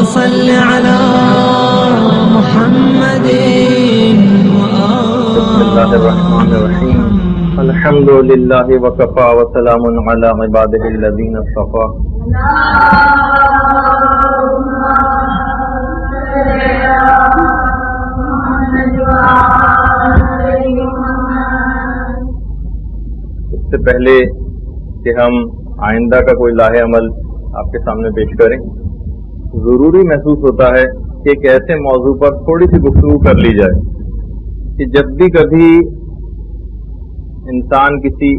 صل على محمد بسم اللہ الرحمن الرحیم الحمد للہ وکفا وسلام علی عبادہ الذین اصطفی. اس سے پہلے کہ ہم آئندہ کا کوئی لاہ عمل آپ کے سامنے پیش کریں، ضروری محسوس ہوتا ہے کہ ایک ایسے موضوع پر تھوڑی سی گفتگو کر لی جائے کہ جب بھی کبھی انسان کسی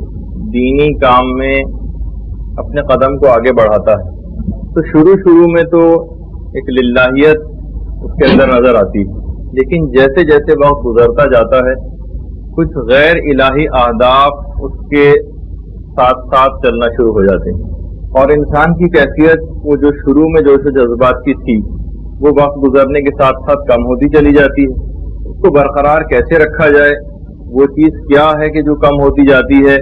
دینی کام میں اپنے قدم کو آگے بڑھاتا ہے تو شروع میں تو ایک للہیت اس کے اندر نظر آتی ہے، لیکن جیسے جیسے وقت گزرتا جاتا ہے کچھ غیر الہی اہداف اس کے ساتھ ساتھ چلنا شروع ہو جاتے ہیں، اور انسان کی کیفیت وہ جو شروع میں جوش و جذبات کی تھی وہ وقت گزرنے کے ساتھ ساتھ کم ہوتی چلی جاتی ہے. اس کو برقرار کیسے رکھا جائے، وہ چیز کیا ہے کہ جو کم ہوتی جاتی ہے،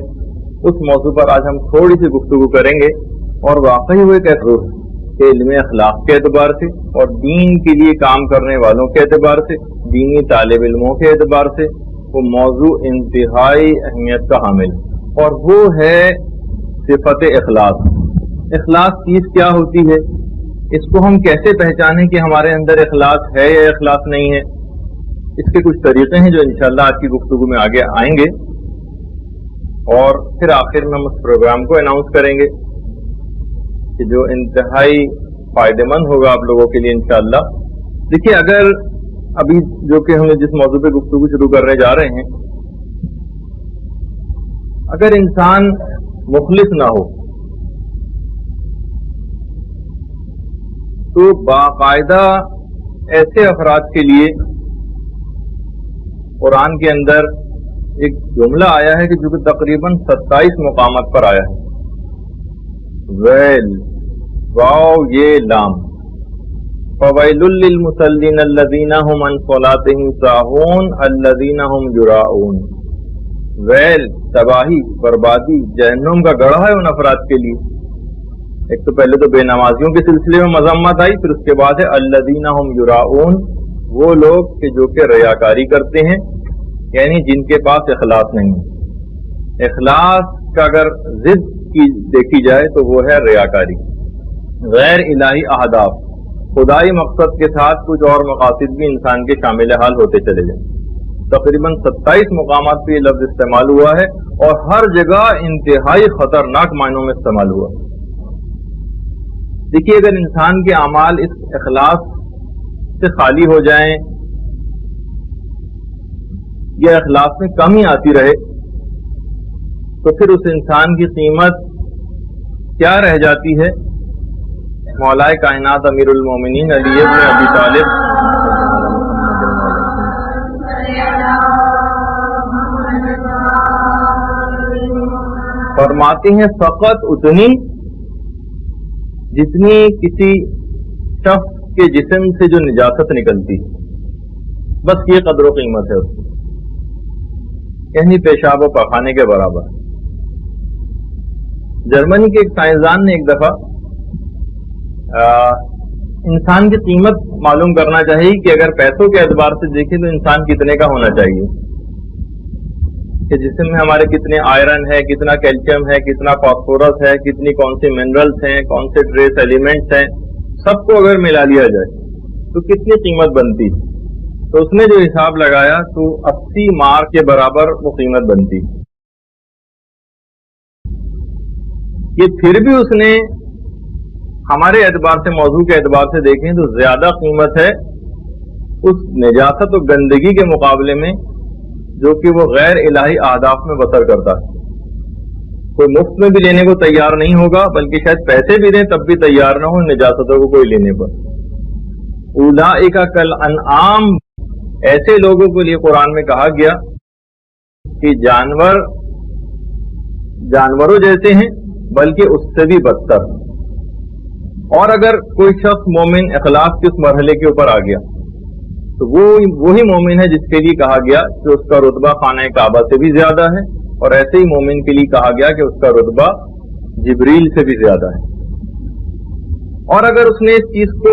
اس موضوع پر آج ہم تھوڑی سی گفتگو کریں گے. اور واقعی وہ ایک ایسا کہ علم اخلاق کے اعتبار سے اور دین کے لیے کام کرنے والوں کے اعتبار سے، دینی طالب علموں کے اعتبار سے وہ موضوع انتہائی اہمیت کا حامل، اور وہ ہے صفت اخلاص. اخلاص چیز کیا ہوتی ہے، اس کو ہم کیسے پہچانیں کہ ہمارے اندر اخلاص ہے یا اخلاص نہیں ہے. اس کے کچھ طریقے ہیں جو انشاءاللہ آج کی گفتگو میں آگے آئیں گے، اور پھر آخر میں ہم اس پروگرام کو اناؤنس کریں گے کہ جو انتہائی فائدہ مند ہوگا آپ لوگوں کے لیے انشاءاللہ. دیکھیے، اگر ابھی جو کہ ہم جس موضوع پہ گفتگو شروع کرنے جا رہے ہیں، اگر انسان مخلص نہ ہو تو باقاعدہ ایسے افراد کے لیے قرآن کے اندر ایک جملہ آیا ہے کہ جو کہ تقریباً 27 مقامات پر آیا ہے. ویل، واو یہ لام، فویل للمصلین الذین هم عن صلاتهم ساہون الذین هم یراؤون. ویل، تباہی، بربادی، جہنم کا گڑھا ہے ان افراد کے لیے. ایک تو پہلے تو بے نمازیوں کے سلسلے میں مذمت آئی، پھر اس کے بعد ہے الذین هم یراؤون، وہ لوگ کہ جو کہ ریاکاری کرتے ہیں، یعنی جن کے پاس اخلاص نہیں ہے. اخلاص کا اگر ضد کی دیکھی جائے تو وہ ہے ریاکاری، غیر الہی اہداف، خدائی مقصد کے ساتھ کچھ اور مقاصد بھی انسان کے شامل حال ہوتے چلے جائیں. تقریباً 27 مقامات پہ یہ لفظ استعمال ہوا ہے، اور ہر جگہ انتہائی خطرناک معنوں میں استعمال ہوا. دیکھیے، اگر انسان کے اعمال اس اخلاص سے خالی ہو جائیں یا اخلاص میں کمی آتی رہے تو پھر اس انسان کی قیمت کیا رہ جاتی ہے. مولائے کائنات امیر المومنین علی ابن ابی طالب فرماتے ہیں فقط اتنی جتنی کسی شخص کے جسم سے جو نجاست نکلتی، بس یہ قدر و قیمت ہے اس کی، یعنی پیشاب و پخانے کے برابر. جرمنی کے ایک سائنسدان نے ایک دفعہ انسان کی قیمت معلوم کرنا چاہیے کہ اگر پیسوں کے اعتبار سے دیکھیں تو انسان کتنے کا ہونا چاہیے، کہ جسم میں ہمارے کتنے آئرن ہے، کتنا کیلشیم ہے، کتنا فاسفورس ہے، کتنی کون سے منرلز ہیں، کون سے ٹریس ایلیمنٹس ہیں، سب کو اگر ملا لیا جائے تو کتنی قیمت بنتی. تو اس نے جو حساب لگایا تو 80 مارک کے برابر وہ قیمت بنتی. یہ پھر بھی اس نے ہمارے اعتبار سے، موضوع کے اعتبار سے دیکھیں تو زیادہ قیمت ہے اس نجاست و گندگی کے مقابلے میں جو کہ وہ غیر الہی اہداف میں بسر کرتا ہے. کوئی مفت میں بھی لینے کو تیار نہیں ہوگا، بلکہ شاید پیسے بھی دیں تب بھی تیار نہ ہو نجاستوں کو کوئی لینے پر. اولئک کالانعام، ایسے لوگوں کے لیے قرآن میں کہا گیا کہ جانوروں جیسے ہیں، بلکہ اس سے بھی بدتر. اور اگر کوئی شخص مومن اخلاص کے اس مرحلے کے اوپر آ گیا تو وہی مومن ہے جس کے لیے کہا گیا کہ اس کا رتبہ خانہ کعبہ سے بھی زیادہ ہے، اور ایسے ہی مومن کے لیے کہا گیا کہ اس کا رتبہ جبریل سے بھی زیادہ ہے. اور اگر اس نے اس چیز کو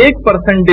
1%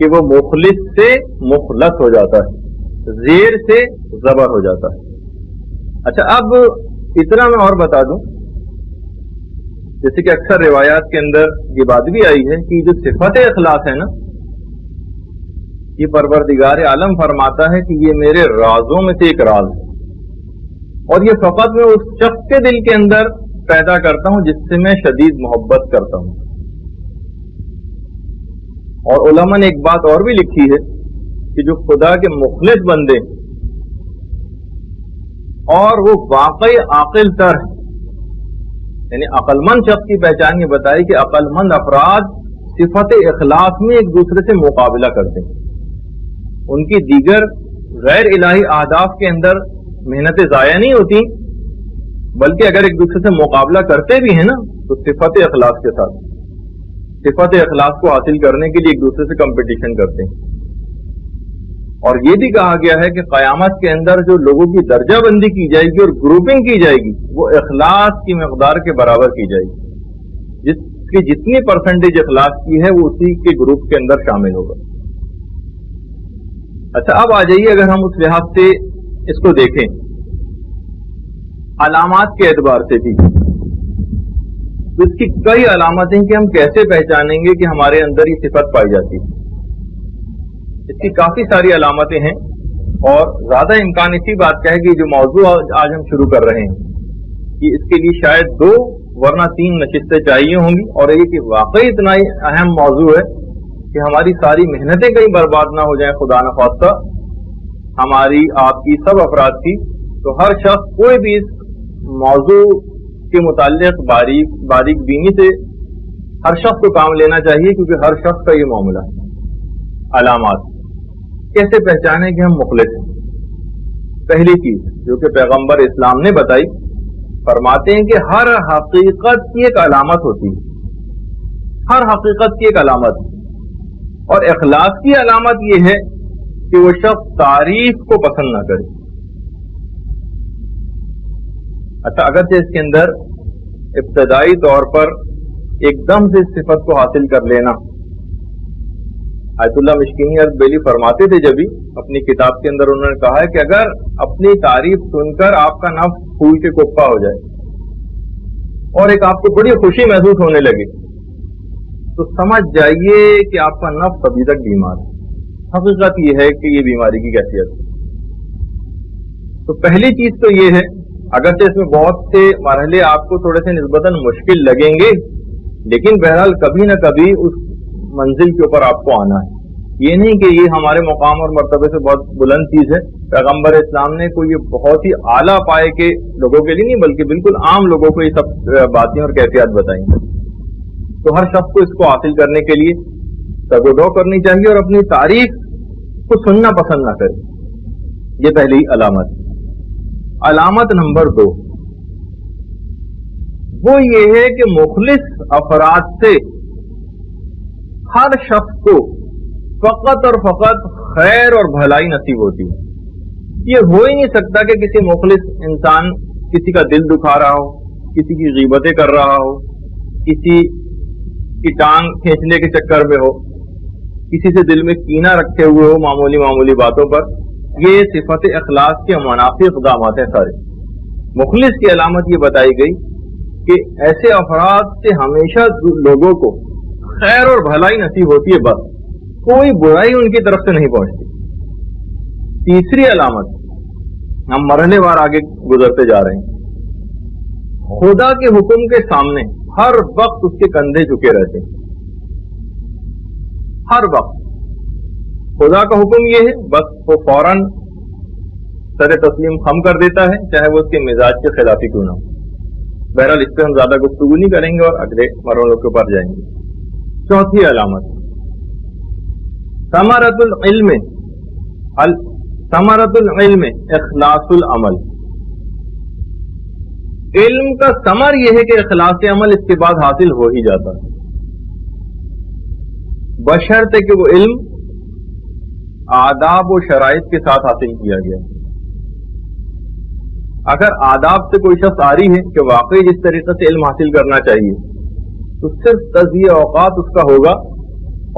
کہ وہ مخلص سے مخلص ہو جاتا ہے, زیر سے زبر ہو جاتا ہے. اچھا, اب اتنا میں اور بتا دوں, جیسے کہ اکثر روایات کے اندر یہ بات بھی آئی ہے کہ جو صفت اخلاص ہے نا, یہ پروردگار عالم فرماتا ہے کہ یہ میرے رازوں میں سے ایک راز ہے, اور یہ فقط میں اس شخص کے دل کے اندر پیدا کرتا ہوں جس سے میں شدید محبت کرتا ہوں. اور علماء نے ایک بات اور بھی لکھی ہے کہ جو خدا کے مخلص بندے اور وہ واقعی عاقل تر ہے, یعنی عقل مند شخص کی پہچان یہ بتائی کہ عقل مند افراد صفت اخلاص میں ایک دوسرے سے مقابلہ کرتے ہیں. ان کی دیگر غیر الہی اہداف کے اندر محنتیں ضائع نہیں ہوتی, بلکہ اگر ایک دوسرے سے مقابلہ کرتے بھی ہیں نا تو صفت اخلاص کے ساتھ, صفت اخلاص کو حاصل کرنے کے لیے ایک دوسرے سے کمپٹیشن کرتے ہیں. اور یہ بھی کہا گیا ہے کہ قیامت کے اندر جو لوگوں کی درجہ بندی کی جائے گی اور گروپنگ کی جائے گی وہ اخلاص کی مقدار کے برابر کی جائے گی, جس کی جتنی پرسنٹیج اخلاص کی ہے وہ اسی کے گروپ کے اندر شامل ہوگا. اچھا, اب آ جائیے اگر ہم اس لحاظ سے اس کو دیکھیں علامات کے اعتبار سے بھی, تو اس کی کئی علامتیں کہ ہم کیسے پہچانیں گے کہ ہمارے اندر یہ صفت پائی جاتی ہے. اس کی کافی ساری علامتیں ہیں, اور زیادہ امکان اسی بات کا ہے کہ جو موضوع آج ہم شروع کر رہے ہیں کہ اس کے لیے شاید 2 ورنہ 3 نشستیں چاہیے ہوں گی, اور یہ کہ واقعی اتنا ہی اہم موضوع ہے کہ ہماری ساری محنتیں کہیں برباد نہ ہو جائیں خدا نخواستہ, ہماری آپ کی سب افراد کی. تو ہر شخص کوئی بھی اس موضوع کے متعلق باریک بینی سے ہر شخص کو کام لینا چاہیے, کیونکہ ہر شخص کا یہ معاملہ ہے. علامات کیسے پہچانے کہ ہم مخلص ہیں؟ پہلی چیز جو کہ پیغمبر اسلام نے بتائی, فرماتے ہیں کہ ہر حقیقت کی ایک علامت ہوتی ہے, ہر حقیقت کی ایک علامت, اور اخلاص کی علامت یہ ہے کہ وہ شخص تعریف کو پسند نہ کرے. اچھا, اگرچہ اس کے اندر ابتدائی طور پر ایک دم سے اس صفت کو حاصل کر لینا, آیت اللہ مشکینی اربیلی فرماتے تھے جب بھی اپنی کتاب کے اندر انہوں نے کہا ہے کہ اگر اپنی تعریف سن کر آپ کا نفس پھول کے کپا ہو جائے اور ایک آپ کو بڑی خوشی محسوس ہونے لگے تو سمجھ جائیے کہ آپ کا نفس ابھی تک بیمار ہے. حقیقت یہ ہے کہ یہ بیماری کی کیفیت ہے. تو پہلی چیز تو یہ ہے, اگرچہ اس میں بہت سے مرحلے آپ کو تھوڑے سے نسبتاً مشکل لگیں گے, لیکن بہرحال کبھی نہ کبھی اس منزل کے اوپر آپ کو آنا ہے. یہ نہیں کہ یہ ہمارے مقام اور مرتبے سے بہت بلند چیز ہے. پیغمبر اسلام نے کوئی یہ بہت ہی اعلیٰ پائے کے لوگوں کے لیے نہیں, بلکہ بالکل عام لوگوں کو یہ سب باتیں اور کیفیات بتائیں. تو ہر شخص کو اس کو حاصل کرنے کے لیے تگودو کرنی چاہیے اور اپنی تعریف کو سننا پسند نہ کرے. یہ پہلی علامت. علامت نمبر 2 وہ یہ ہے کہ مخلص افراد سے ہر شخص کو فقط اور فقط خیر اور بھلائی نصیب ہوتی ہے. یہ ہو ہی نہیں سکتا کہ کسی مخلص انسان کسی کا دل دکھا رہا ہو, کسی کی غیبتیں کر رہا ہو, کسی کی ٹانگ کھینچنے کے چکر میں ہو, کسی سے دل میں کینہ رکھے ہوئے ہو معمولی باتوں پر. یہ صفت اخلاص کے منافی اقدامات ہیں سارے. مخلص کی علامت یہ بتائی گئی کہ ایسے افراد سے ہمیشہ لوگوں کو خیر اور بھلائی نصیب ہوتی ہے, بس کوئی برائی ان کی طرف سے نہیں پہنچتی. تیسری علامت, ہم مرحلے وار آگے گزرتے جا رہے ہیں, خدا کے حکم کے سامنے ہر وقت اس کے کندھے جھکے رہتے ہیں. ہر وقت خدا کا حکم یہ ہے, بس وہ فوراً سر تسلیم خم کر دیتا ہے, چاہے وہ اس کے مزاج کے خلافی کیوں نہ ہو. بہرحال اس پہ ہم زیادہ گفتگو نہیں کریں گے اور اگلے مرحلوں کے اوپر جائیں گے. چوتھی علامت, ثمرۃ العلم اخلاص العمل. علم کا ثمر یہ ہے کہ اخلاص عمل اس کے بعد حاصل ہو ہی جاتا ہے, بشرطے کہ وہ علم آداب و شرائط کے ساتھ حاصل کیا گیا. اگر آداب سے کوئی شخص آ رہی ہے کہ واقعی جس طریقے سے علم حاصل کرنا چاہیے, تو صرف تضییع اوقات اس کا ہوگا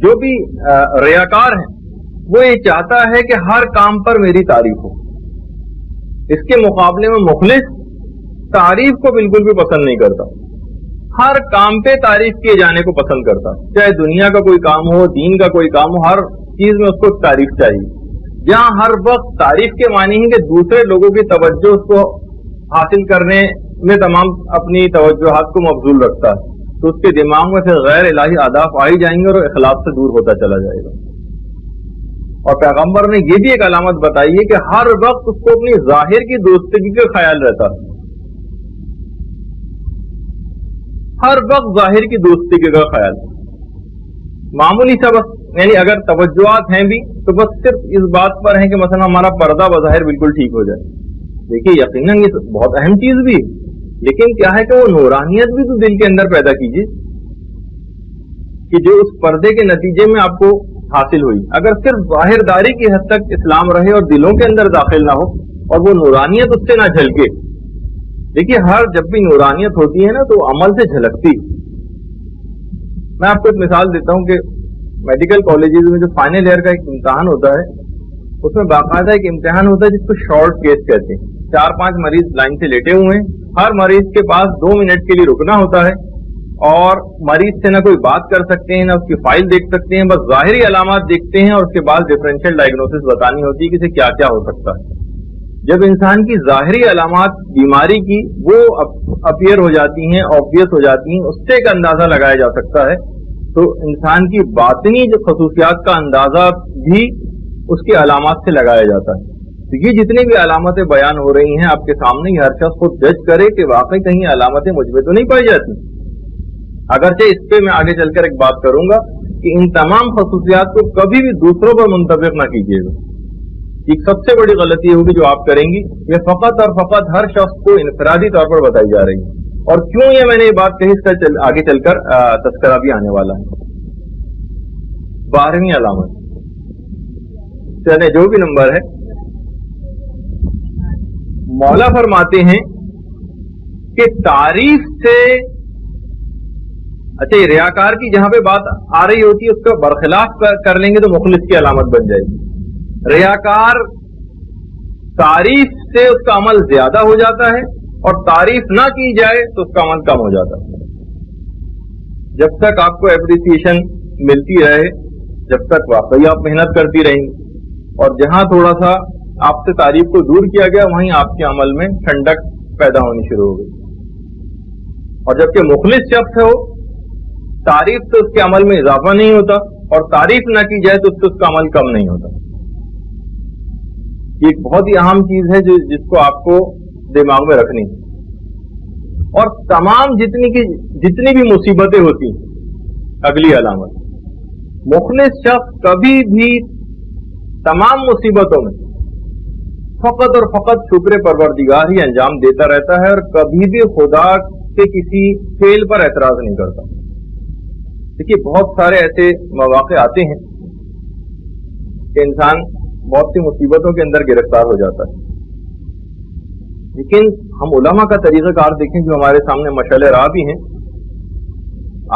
جو بھی ریاکار ہے وہ یہ چاہتا ہے کہ ہر کام پر میری تعریف ہو. اس کے مقابلے میں مخلص تعریف کو بالکل بھی پسند نہیں کرتا, ہر کام پہ تعریف کیے جانے کو پسند کرتا, چاہے دنیا کا کوئی کام ہو, دین کا کوئی کام ہو, ہر چیز میں اس کو تعریف چاہیے. جہاں ہر وقت تعریف کے معنی ہے کہ دوسرے لوگوں کی توجہ اس کو حاصل کرنے میں تمام اپنی توجہات کو مبذول رکھتا ہے, تو اس کے دماغ میں پھر غیر الہی اہداف آ ہی جائیں گے اور اخلاق سے دور ہوتا چلا جائے گا. اور پیغمبر نے یہ بھی ایک علامت بتائی ہے کہ ہر وقت اس کو اپنی ظاہر کی دوستگی کا خیال رہتا ہے, ہر وقت ظاہر کی دوستگی کا خیال. معمولی سا بس, یعنی اگر توجہات ہیں بھی تو بس صرف اس بات پر ہیں کہ مثلا ہمارا پردہ بظاہر بالکل ٹھیک ہو جائے. دیکھیے یقیناً یہ بہت اہم چیز بھی ہے, لیکن کیا ہے کہ وہ نورانیت بھی تو دل کے اندر پیدا کیجیے کہ جو اس پردے کے نتیجے میں آپ کو حاصل ہوئی. اگر صرف ظاہر داری کی حد تک اسلام رہے اور دلوں کے اندر داخل نہ ہو اور وہ نورانیت اس سے نہ جھلکے. دیکھیے ہر جب بھی نورانیت ہوتی ہے نا تو عمل سے جھلکتی. میں آپ کو ایک مثال دیتا ہوں کہ میڈیکل کالجز میں جو فائنل ایئر کا ایک امتحان ہوتا ہے اس میں باقاعدہ ایک امتحان ہوتا ہے جس کو شارٹ کیس کہتے ہیں. 4-5 مریض لائن سے لیٹے ہوئے ہیں, ہر مریض کے پاس 2 منٹ کے لیے رکنا ہوتا ہے اور مریض سے نہ کوئی بات کر سکتے ہیں نہ اس کی فائل دیکھ سکتے ہیں, بس ظاہری علامات دیکھتے ہیں اور اس کے بعد ڈفرینشیل ڈائگنوسس بتانی ہوتی ہے کہ اسے کیا کیا ہو سکتا ہے. جب انسان کی ظاہری علامات بیماری کی وہ اپیئر ہو جاتی ہیں, آبویس ہو جاتی ہیں, اس سے ایک اندازہ لگایا جا سکتا ہے, تو انسان کی باطنی جو خصوصیات کا اندازہ بھی اس کی علامات سے لگایا جاتا ہے. تو یہ جتنی بھی علامتیں بیان ہو رہی ہیں آپ کے سامنے, ہر شخص خود جج کرے کہ واقعی کہیں علامتیں مجھ میں تو نہیں پائی جاتی. اگرچہ اس پہ میں آگے چل کر ایک بات کروں گا کہ ان تمام خصوصیات کو کبھی بھی دوسروں پر منطبق نہ کیجیے گا. ایک سب سے بڑی غلطی ہوگی جو آپ کریں گی, یہ فقط اور فقط ہر شخص کو انفرادی طور پر بتائی جا رہی ہے. اور کیوں یہ میں نے یہ بات کہی, اس کا آگے چل کر تذکرہ بھی آنے والا ہے. 12ویں علامت, چلے جو بھی نمبر ہے, مولا فرماتے ہیں کہ تعریف سے, اچھا یہ ریاکار کی جہاں پہ بات آ رہی ہوتی ہے اس کا برخلاف کر لیں گے تو مخلص کی علامت بن جائے گی. ریاکار تعریف سے اس کا عمل زیادہ ہو جاتا ہے اور تعریف نہ کی جائے تو اس کا عمل کم ہو جاتا ہے. جب تک آپ کو اپریسیشن ملتی رہے, جب تک واقعی آپ محنت کرتی رہیں, اور جہاں تھوڑا سا آپ سے تعریف کو دور کیا گیا وہیں آپ کے عمل میں ٹھنڈک پیدا ہونی شروع ہو گئی. اور جبکہ مخلص شخص ہے, وہ تعریف سے اس کے عمل میں اضافہ نہیں ہوتا اور تعریف نہ کی جائے تو اس کا عمل کم نہیں ہوتا. یہ ایک بہت ہی اہم چیز ہے جس کو آپ کو دماغ میں رکھنی ہے. اور تمام جتنی بھی مصیبتیں ہوتی ہیں, اگلی علامت, مخلص شخص کبھی بھی تمام مصیبتوں میں فقط اور فقط شکر پروردگار ہی انجام دیتا رہتا ہے اور کبھی بھی خدا کے کسی فعل پر اعتراض نہیں کرتا. دیکھیے بہت سارے ایسے مواقع آتے ہیں کہ انسان بہت سی مصیبتوں کے اندر گرفتار ہو جاتا ہے, لیکن ہم علماء کا طریقہ کار دیکھیں جو ہمارے سامنے مشعل راہ بھی ہیں.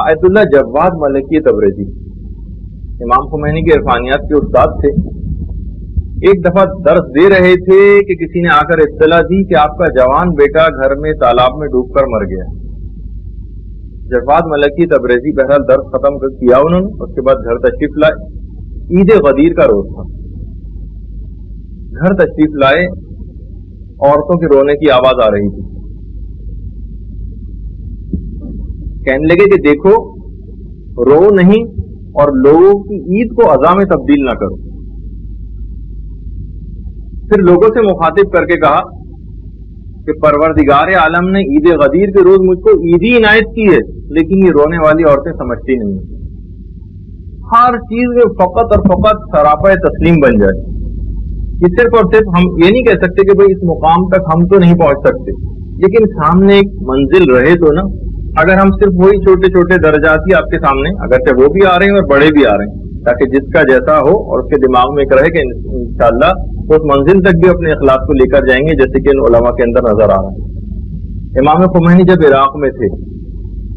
آیت اللہ جواد ملکی تبریزی امام خمینی کے عرفانیات کے استاد تھے. ایک دفعہ درس دے رہے تھے کہ کسی نے آ کر اطلاع دی کہ آپ کا جوان بیٹا گھر میں تالاب میں ڈوب کر مر گیا. جواد ملکی تبریزی بہرحال درس ختم کیا انہوں نے, اس کے بعد گھر تشریف لائے. عید غدیر کا روز تھا. گھر تشریف لائے, عورتوں کے رونے کی آواز آ رہی تھی. کہنے لگے کہ دیکھو رو نہیں اور لوگوں کی عید کو عزا میں تبدیل نہ کرو. پھر لوگوں سے مخاطب کر کے کہا کہ پروردگار عالم نے عید غدیر کے روز مجھ کو عیدی عنایت کی ہے, لیکن یہ رونے والی عورتیں سمجھتی نہیں. ہر چیز میں فقط اور فقط سراپا تسلیم بن جائے. یہ صرف اور صرف ہم یہ نہیں کہہ سکتے کہ بھئی اس مقام تک ہم تو نہیں پہنچ سکتے, لیکن سامنے ایک منزل رہے تو نا. اگر ہم صرف وہی چھوٹے چھوٹے درجات ہی آپ کے سامنے, اگرچہ وہ بھی آ رہے ہیں اور بڑے بھی آ رہے ہیں, تاکہ جس کا جیسا ہو اور اس کے دماغ میں ایک رہے کہ انشاءاللہ اس منزل تک بھی اپنے اخلاق کو لے کر جائیں گے جیسے کہ ان علماء کے اندر نظر آ رہا ہے. امام خمینی جب عراق میں تھے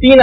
3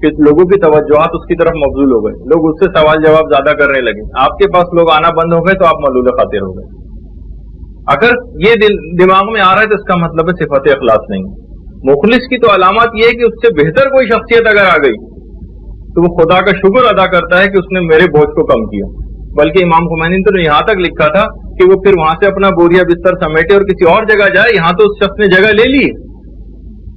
کہ لوگوں کی توجہات اس کی طرف مبذول ہو گئے, لوگ اس سے سوال جواب زیادہ کرنے لگے, آپ کے پاس لوگ آنا بند ہو گئے تو آپ ملول خاطر ہو گئے. اگر یہ دماغ میں آ رہا ہے تو اس کا مطلب ہے صفت اخلاص نہیں. مخلص کی تو علامات یہ ہے کہ اس سے بہتر کوئی شخصیت اگر آ گئی تو وہ خدا کا شکر ادا کرتا ہے کہ اس نے میرے بوجھ کو کم کیا. بلکہ امام خمینی نے تو یہاں تک لکھا تھا کہ وہ پھر وہاں سے اپنا بوریا بستر سمیٹے اور کسی اور جگہ جائے, یہاں تو اس شخص نے جگہ لے لی,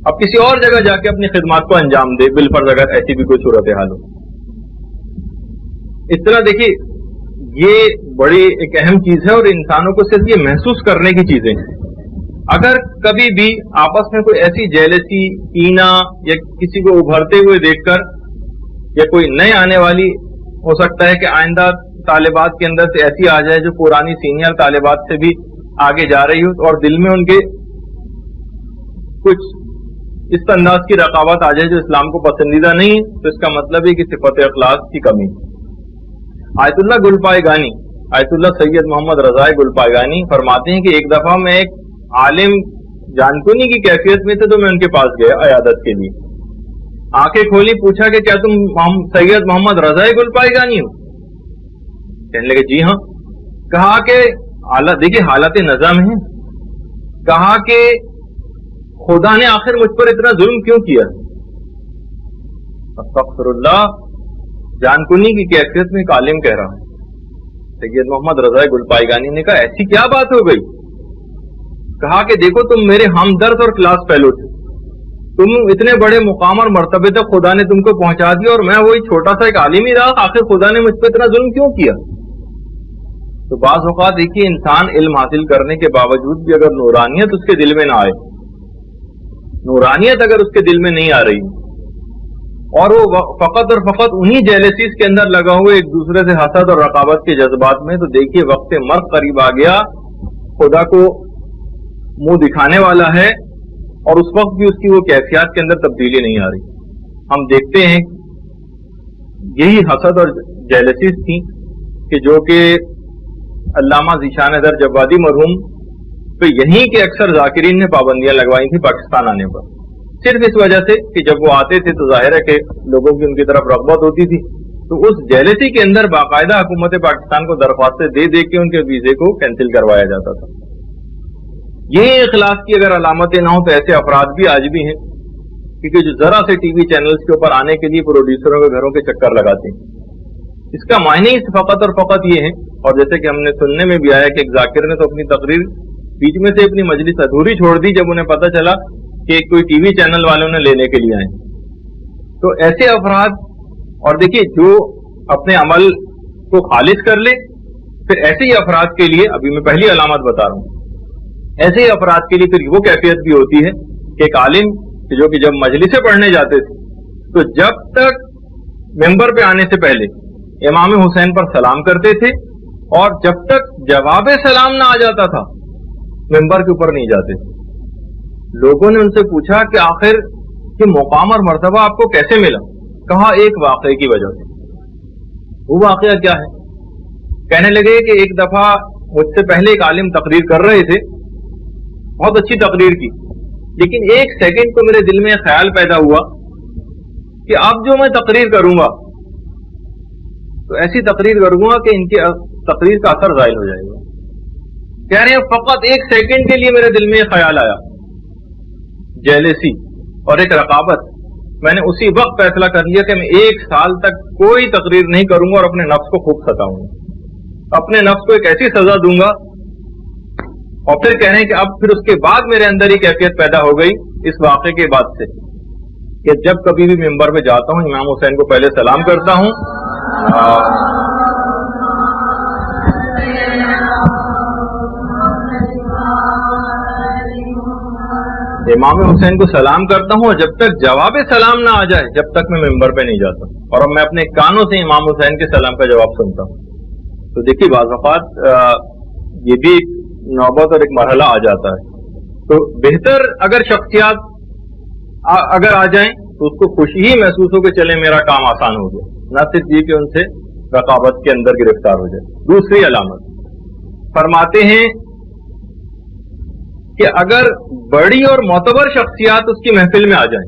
اب کسی اور جگہ جا کے اپنی خدمات کو انجام دے بالفرض اگر ایسی بھی کوئی صورت حال ہو. اس طرح دیکھیے یہ بڑی ایک اہم چیز ہے اور انسانوں کو صرف یہ محسوس کرنے کی چیزیں ہیں. اگر کبھی بھی آپس میں کوئی ایسی جیلسی, کینہ یا کسی کو ابھرتے ہوئے دیکھ کر, یا کوئی نئے آنے والی ہو سکتا ہے کہ آئندہ طالبات کے اندر سے ایسی آ جائے جو پرانی سینئر طالبات سے بھی آگے جا رہی ہو, اور دل میں ان کے کچھ اس انداز کی رقابت آ جائے جو اسلام کو پسندیدہ نہیں ہے, تو اس کا مطلب ہے کہ صفت اخلاص کی کمی. آیت اللہ گلپائگانی, آیت اللہ سید محمد رضا گلپائگانی فرماتے ہیں کہ ایک دفعہ میں ایک عالم جانکنی کی کیفیت میں تھے تو میں ان کے پاس گیا عیادت کے لیے. آنکھیں کھولی, پوچھا کہ کیا تم سید محمد رضا گلپائگانی ہو؟ کہنے لگے جی ہاں. کہا کہ دیکھیے حالت نظم ہے, کہا کہ خدا نے آخر مجھ پر اتنا ظلم کیوں کیا؟ استغفر اللہ, جانکنی کی کیفیت میں ایک عالم کہہ رہا ہوں. سید محمد رضا گلپائگانی نے کہا ایسی کیا بات ہو گئی؟ کہا کہ دیکھو تم میرے ہمدرد اور کلاس فیلو تھے, تم اتنے بڑے مقام اور مرتبے تک خدا نے تم کو پہنچا دیا اور میں وہی چھوٹا سا ایک عالم ہی رہا, آخر خدا نے مجھ پہ اتنا ظلم کیوں کیا؟ تو بعض اوقات دیکھیے انسان علم حاصل کرنے کے باوجود بھی اگر نورانیت اس کے دل میں نہ آئے, نورانیت اگر اس کے دل میں نہیں آ رہی اور وہ فقط اور فقط انہی جیلسیز کے اندر لگا ہوئے ایک دوسرے سے حسد اور رقابت کے جذبات میں, تو دیکھیے وقت مرگ قریب آ گیا, خدا کو منہ دکھانے والا ہے اور اس وقت بھی اس کی وہ کیفیات کے اندر تبدیلی نہیں آ رہی. ہم دیکھتے ہیں یہی حسد اور جیلسیز تھی کہ جو کہ علامہ ذیشان در جوادی مرحوم تو یہیں کے اکثر ذاکرین نے پابندیاں لگوائی تھی پاکستان آنے پر, صرف اس وجہ سے کہ جب وہ آتے تھے تو ظاہر ہے کہ لوگوں کی ان کی طرف رغبت ہوتی تھی, تو اس جیلسی کے اندر باقاعدہ حکومت پاکستان کو درخواستیں دے دے کے ان کے ویزے کو کینسل کروایا جاتا تھا. یہ اخلاص کی اگر علامتیں نہ ہوں تو ایسے افراد بھی آج بھی ہیں, کیونکہ جو ذرا سے ٹی وی چینلز کے اوپر آنے کے لیے پروڈیوسروں کے گھروں کے چکر لگاتے ہیں, اس کا معنی فقط اور فقط یہ ہے. اور جیسے کہ ہم نے سننے میں بھی آیا کہ ایک ذاکر نے تو اپنی تقریر بیچ میں سے اپنی مجلس ادھوری چھوڑ دی جب انہیں پتہ چلا کہ کوئی ٹی وی چینل والوں نے لینے کے لیے آئے. تو ایسے افراد, اور دیکھیے جو اپنے عمل کو خالص کر لے, پھر ایسے ہی افراد کے لیے ابھی میں پہلی علامت بتا رہا ہوں, ایسے ہی افراد کے لیے پھر وہ کیفیت بھی ہوتی ہے کہ ایک عالم جو کہ جب مجلسیں پڑھنے جاتے تھے تو جب تک ممبر پہ آنے سے پہلے امام حسین پر سلام کرتے تھے, اور جب تک جواب سلام نہ آ جاتا تھا ممبر کے اوپر نہیں جاتے تھے. لوگوں نے ان سے پوچھا کہ آخر یہ مقام اور مرتبہ آپ کو کیسے ملا؟ کہا ایک واقعے کی وجہ سے. وہ واقعہ کیا ہے؟ کہنے لگے کہ ایک دفعہ مجھ سے پہلے ایک عالم تقریر کر رہے تھے, بہت اچھی تقریر کی, لیکن ایک سیکنڈ کو میرے دل میں خیال پیدا ہوا کہ اب جو میں تقریر کروں گا تو ایسی تقریر کروں گا کہ ان کی تقریر کا اثر ظاہر ہو جائے گا. کہہ رہے ہیں فقط ایک سیکنڈ کے لیے میرے دل میں یہ خیال آیا, جیلسی اور ایک رقابت. میں نے اسی وقت فیصلہ کر لیا کہ میں 1 سال تک کوئی تقریر نہیں کروں گا اور اپنے نفس کو خوب ستاؤں گا, اپنے نفس کو ایک ایسی سزا دوں گا. اور پھر کہہ رہے ہیں کہ اب پھر اس کے بعد میرے اندر ہی کیفیت پیدا ہو گئی اس واقعے کے بعد سے کہ جب کبھی بھی ممبر پہ جاتا ہوں امام حسین کو پہلے سلام کرتا ہوں, امام حسین کو سلام کرتا ہوں, اور جب تک جواب سلام نہ آ جائے جب تک میں ممبر پہ نہیں جاتا, اور اب میں اپنے کانوں سے امام حسین کے سلام کا جواب سنتا ہوں. تو دیکھیے بعض اوقات یہ بھی ایک نوبت اور ایک مرحلہ آ جاتا ہے. تو بہتر اگر شخصیات اگر آ جائیں تو اس کو خوشی ہی محسوس ہو کہ چلے میرا کام آسان ہو گیا, نہ صرف یہ کہ ان سے رقابت کے اندر گرفتار ہو جائے. دوسری علامت فرماتے ہیں کہ اگر بڑی اور معتبر شخصیات اس کی محفل میں آ جائیں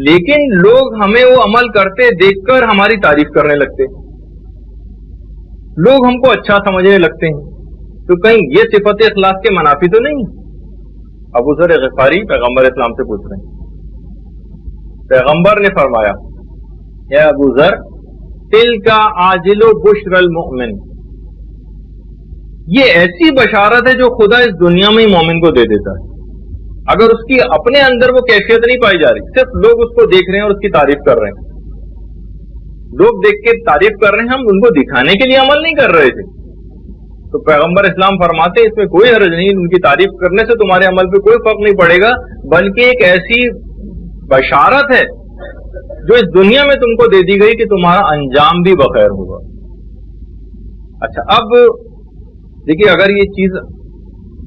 لیکن لوگ ہمیں وہ عمل کرتے دیکھ کر ہماری تعریف کرنے لگتے، لوگ ہم کو اچھا سمجھنے لگتے ہیں، تو کہیں یہ صفت اخلاص کے منافی تو نہیں؟ ابو ذر غفاری پیغمبر اسلام سے پوچھ رہے ہیں، پیغمبر نے فرمایا اے ابو ذر تلک عاجل بشر المؤمن، یہ ایسی بشارت ہے جو خدا اس دنیا میں ہی مومن کو دے دیتا ہے، اگر اس کی اپنے اندر وہ کیفیت نہیں پائی جا رہی، صرف لوگ اس کو دیکھ رہے ہیں اور اس کی تعریف کر رہے ہیں، لوگ دیکھ کے تعریف کر رہے ہیں، ہم ان کو دکھانے کے لیے عمل نہیں کر رہے تھے، تو پیغمبر اسلام فرماتے اس میں کوئی حرج نہیں، ان کی تعریف کرنے سے تمہارے عمل پہ کوئی فرق نہیں پڑے گا، بلکہ ایک ایسی بشارت ہے جو اس دنیا میں تم کو دے دی گئی کہ تمہارا انجام بھی بخیر ہوگا۔ اچھا اب دیکھیے، اگر یہ چیز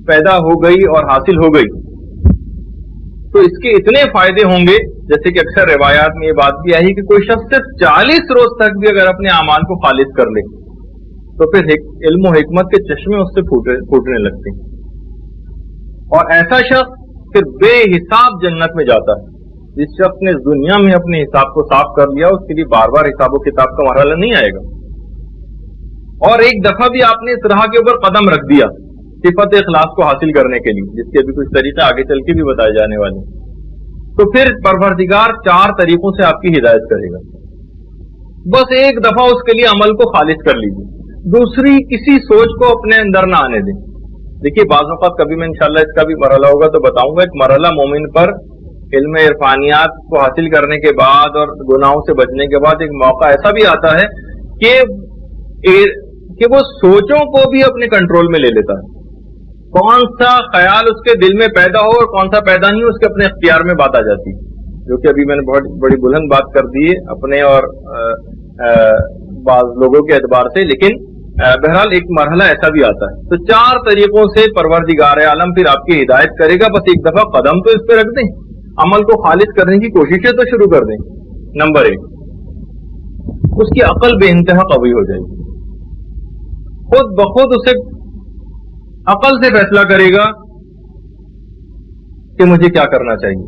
پیدا ہو گئی اور حاصل ہو گئی تو اس کے اتنے فائدے ہوں گے، جیسے کہ اکثر روایات میں یہ بات بھی آئی کہ کوئی شخص صرف 40 روز تک بھی اگر اپنے اعمال کو خالص کر لے تو پھر علم و حکمت کے چشمے اس سے پھوٹنے لگتے ہیں، اور ایسا شخص پھر بے حساب جنت میں جاتا ہے۔ جس شخص نے اس دنیا میں اپنے حساب کو صاف کر لیا اس کے لیے بار بار حساب و کتاب کا مرحلہ نہیں آئے گا، اور ایک دفعہ بھی آپ نے اس راہ کے اوپر قدم رکھ دیا صفت اخلاص کو حاصل کرنے کے لیے، جس کے بھی کچھ طریقے آگے چل کے بھی بتائے جانے والے ہیں، تو پھر پروردگار 4 طریقوں سے آپ کی ہدایت کرے گا۔ بس ایک دفعہ اس کے لیے عمل کو خالص کر لیجیے، دوسری کسی سوچ کو اپنے اندر نہ آنے دیں۔ دیکھیے بعض اوقات کبھی میں انشاءاللہ اس کا بھی مرحلہ ہوگا تو بتاؤں گا، ایک مرحلہ مومن پر علم عرفانیات کو حاصل کرنے کے بعد اور گناہوں سے بچنے کے بعد ایک موقع ایسا بھی آتا ہے کہ وہ سوچوں کو بھی اپنے کنٹرول میں لے لیتا ہے، کون سا خیال اس کے دل میں پیدا ہو اور کون سا پیدا نہیں ہو اس کے اپنے اختیار میں بات آ جاتی ہے، جو کہ ابھی میں نے بہت بڑی بلند بات کر دی ہے اپنے اور بعض لوگوں کے اعتبار سے، لیکن بہرحال ایک مرحلہ ایسا بھی آتا ہے۔ تو 4 طریقوں سے پروردگار عالم پھر آپ کی ہدایت کرے گا، بس ایک دفعہ قدم تو اس پہ رکھ دیں، عمل کو خالص کرنے کی کوششیں تو شروع کر دیں۔ نمبر 1، اس کی عقل بے انتہا قوی ہو جائے گی، خود بخود اسے عقل سے فیصلہ کرے گا کہ مجھے کیا کرنا چاہیے،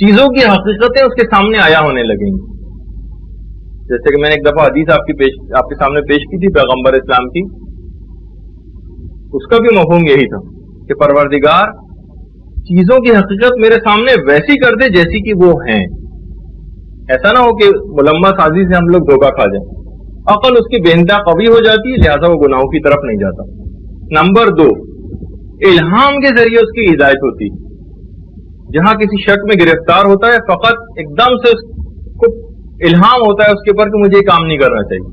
چیزوں کی حقیقتیں اس کے سامنے آیا ہونے لگیں گی۔ جیسے کہ میں نے ایک دفعہ حدیث آپ کے سامنے پیش کی تھی پیغمبر اسلام کی، اس کا بھی مفہوم یہی تھا کہ پروردگار چیزوں کی حقیقت میرے سامنے ویسی کر دے جیسی کہ وہ ہیں، ایسا نہ ہو کہ ملمہ سازی سے ہم لوگ دھوکہ کھا جائیں۔ عقل اس کی بے انتہا قوی ہو جاتی ہے، لہذا وہ گناہوں کی طرف نہیں جاتا۔ نمبر 2، الہام کے ذریعے اس کی ہدایت ہوتی ہے، جہاں کسی شک میں گرفتار ہوتا ہے فقط ایک دم سے اس کو الہام ہوتا ہے اس کے اوپر کہ مجھے یہ کام نہیں کرنا چاہیے۔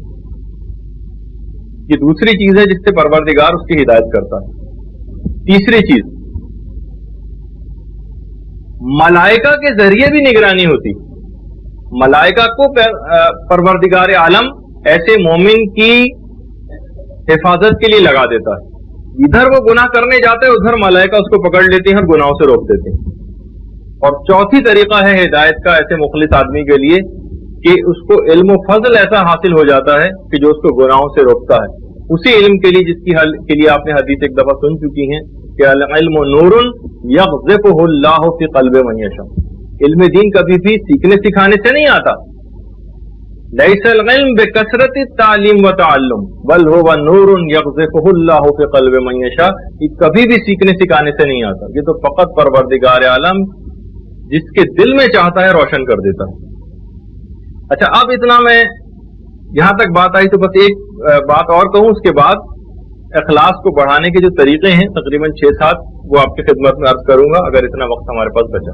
یہ دوسری چیز ہے جس سے پروردگار اس کی ہدایت کرتا ہے۔ تیسری چیز، ملائکہ کے ذریعے بھی نگرانی ہوتی، ملائکہ کو پروردگار عالم ایسے مومن کی حفاظت کے لیے لگا دیتا ہے، ادھر وہ گناہ کرنے جاتے ہیں ادھر ملائکہ اس کو پکڑ لیتے ہیں اور گناہوں سے روک دیتے ہیں۔ اور چوتھی طریقہ ہے ہدایت کا ایسے مخلص آدمی کے لیے کہ اس کو علم و فضل ایسا حاصل ہو جاتا ہے کہ جو اس کو گناہوں سے روکتا ہے، اسی علم کے لیے جس کی کے لیے آپ نے حدیث ایک دفعہ سن چکی ہیں کہ العلم نور یغذفہ اللہ فی قلب من یشاء، علم دین کبھی بھی سیکھنے سکھانے سے نہیں آتا، لیس العلم بکثرت التعلیم وتعلم بل هو نور یغذفہ اللہ فی قلب من یشاء، یہ کبھی بھی سیکھنے سکھانے سے نہیں آتا، یہ تو فقط پروردگار عالم جس کے دل میں چاہتا ہے روشن کر دیتا ہے۔ اچھا اب اتنا میں یہاں تک بات آئی تو بس ایک بات اور کہوں، اس کے بعد اخلاص کو بڑھانے کے جو طریقے ہیں تقریباً 6-7 وہ آپ کی خدمت میں عرض کروں گا اگر اتنا وقت ہمارے پاس بچا۔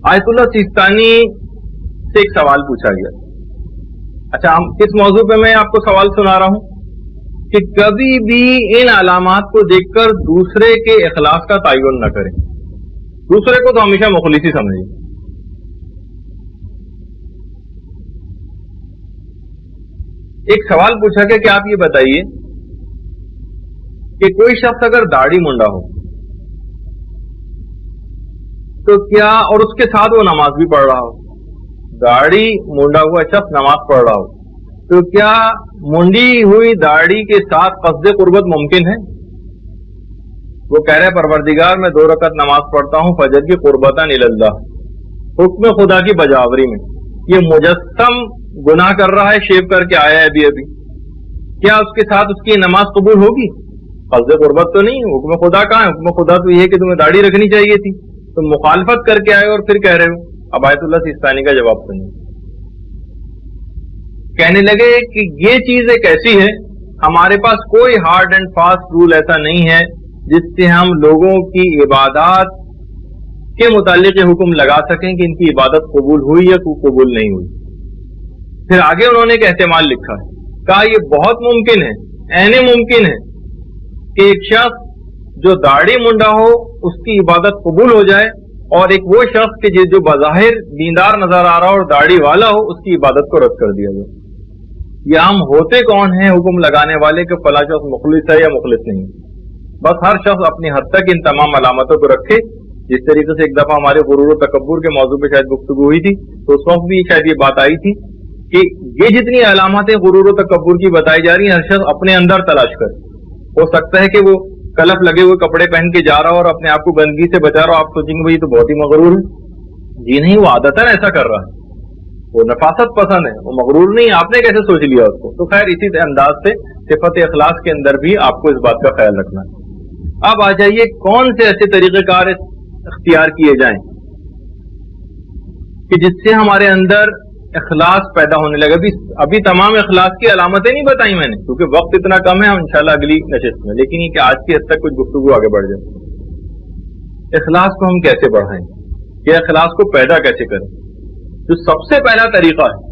آیت اللہ سیستانی سے ایک سوال پوچھا گیا، اچھا ہم کس موضوع پہ میں آپ کو سوال سنا رہا ہوں کہ کبھی بھی ان علامات کو دیکھ کر دوسرے کے اخلاص کا تعین نہ کریں، دوسرے کو تو ہمیشہ مخلص ہی سمجھیں۔ ایک سوال پوچھا گیا کہ آپ یہ بتائیے کہ کوئی شخص اگر داڑھی منڈا ہو تو کیا، اور اس کے ساتھ وہ نماز بھی پڑھ رہا ہو، داڑھی منڈا ہوا شخص نماز پڑھ رہا ہو، تو کیا منڈی ہوئی داڑھی کے ساتھ قصد قربت ممکن ہے؟ وہ کہہ رہے پروردگار میں 2 رکعت نماز پڑھتا ہوں فجر کی قربتاً الی اللہ، حکم خدا کی بجاوری میں. یہ مجسم گناہ کر رہا ہے, شیو کر کے آیا ہے ابھی, کیا اس کے ساتھ اس کی نماز قبول ہوگی؟ قصد قربت تو نہیں. حکم خدا کہاں ہے؟ حکم خدا تو یہ ہے کہ تمہیں داڑھی رکھنی چاہیے تھی, تم مخالفت کر کے آئے اور پھر کہہ رہے ہو. اب آیت اللہ سیستانی کا جواب سنیے. کہنے لگے کہ یہ چیز ایک ایسی ہے, ہمارے پاس کوئی ہارڈ اینڈ فاسٹ رول ایسا نہیں ہے جس سے ہم لوگوں کی عبادات کے متعلق یہ حکم لگا سکیں کہ ان کی عبادت قبول ہوئی یا قبول نہیں ہوئی. پھر آگے انہوں نے ایک احتمال لکھا ہے, کہا یہ بہت ممکن ہے, عین ممکن ہے کہ ایک شخص جو داڑھی منڈا ہو اس کی عبادت قبول ہو جائے, اور ایک وہ شخص کہ جو بظاہر دیندار نظر آ رہا ہو اور داڑھی والا ہو اس کی عبادت کو رد کر دیا جائے. یا ہم ہوتے کون ہیں حکم لگانے والے کہ فلاں شخص مخلص ہے یا مخلص نہیں. بس ہر شخص اپنی حد تک ان تمام علامتوں کو رکھے. جس طریقے سے ایک دفعہ ہمارے غرور و تکبر کے موضوع پہ شاید گفتگو ہوئی تھی, تو اس وقت بھی شاید یہ بات آئی تھی کہ یہ جتنی علامتیں غرور و تکبر کی بتائی جا رہی ہیں, ہر شخص اپنے اندر تلاش کر. ہو سکتا ہے کہ وہ کلف لگے ہوئے کپڑے پہن کے جا رہا ہو اور اپنے آپ کو گندگی سے بچا رہا ہو, آپ سوچیں گے بھائی تو بہت ہی مغرور ہے. جی نہیں, وہ عادتاً ایسا کر رہا ہے, وہ نفاست پسند ہے, وہ مغرور نہیں. آپ نے کیسے سوچ لیا اس کو؟ تو خیر اسی انداز سے صفت اخلاص کے اندر بھی آپ کو اس بات کا خیال رکھنا ہے. اب آ جائیے کون سے ایسے طریقہ کار اختیار کیے جائیں کہ جس سے ہمارے اندر اخلاص پیدا ہونے لگا. ابھی تمام اخلاص کی علامتیں نہیں بتائی میں نے, کیونکہ وقت اتنا کم ہے, ہم انشاءاللہ اگلی نشست میں, لیکن یہ کہ آج کی حد تک کچھ گفتگو آگے بڑھ جائے. اخلاص کو ہم کیسے بڑھائیں, یا اخلاص کو پیدا کیسے کریں؟ جو سب سے پہلا طریقہ ہے